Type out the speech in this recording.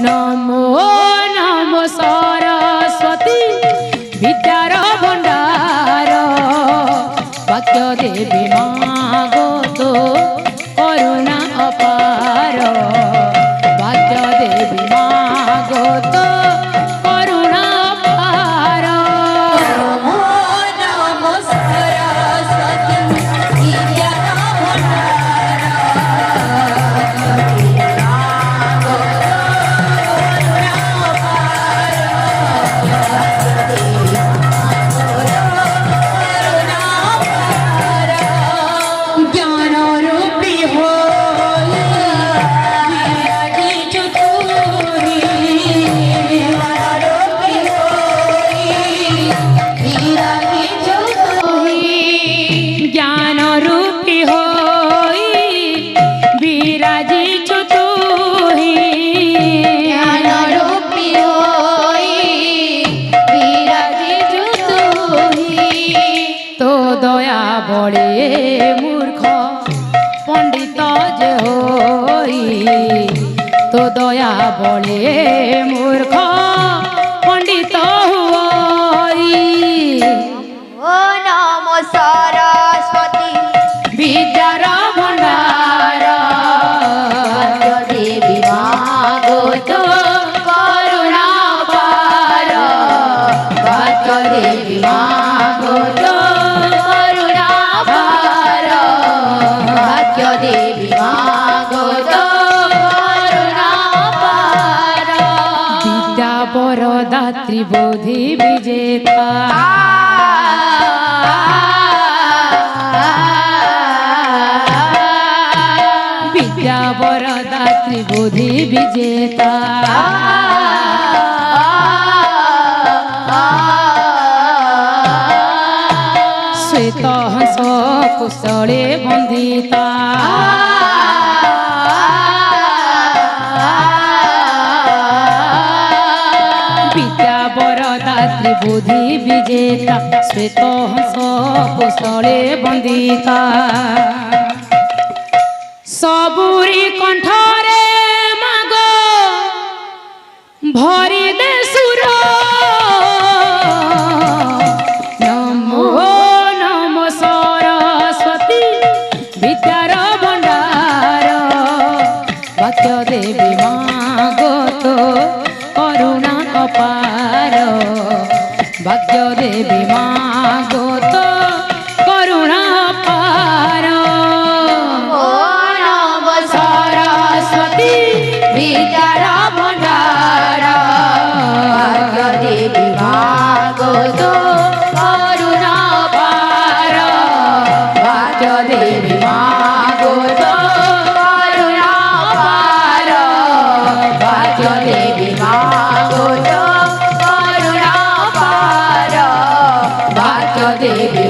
নমো নমো সরস্বতী বিদ্যার ভণ্ডার বাক্য দেবী মা গো তো করুণা অপার বাক্য দেবী মা গো তো করুণা অপার নমো নমো সরস্বতী বিদ্যার ভণ্ডার জ্ঞান রূপী হই বিরাজিছ তুমি জ্ঞান রূপী হই বিরাজিছ তুমি জ্ঞান রূপী হই বিরাজিছ তুহি জ্ঞান রূপী হই বিরাজিছ তুমি তো দয়া বড়ে মূর্খ পণ্ডিত যে হই তো দয়া বড়ে মূর্খ পণ্ডিত হই ও নমো সরস্বতী বিদ্যার ভণ্ডার দেবী মা গো তো করুণা পার বাক্য দেবী মা গো তো করুণা পার বাক্য দেবী মা গো তো করুণা পার বিদ্যা বরদাত্রী বোধি বিজেতা বিদ্যা বরদাত্রী বোধি বিজেতা শ্বেত হংস কুশলে বন্দিতা বিদ্যা বরদাত্রী বুদ্ধি বিজেতা শ্বেত হংস কুশলে বন্দিতা সবুরি কণ্ঠরে মাগ ভরি দে সুর নমো নমো সরস্বতী বিদ্যার ভণ্ডার বাক্য দেবী মা গো তো করুণা অপার বাক্য দেবী মা গো তো করুণা অপার ও নমো সরস্বতী বিদ্যার ভণ্ডার বাক্য দেবী মা গো তো করুণা পার বাক্য দেবী মা গো তো করুণা পার বাক্য দেবী মা গো তো করুণা পার বাক্য দেবী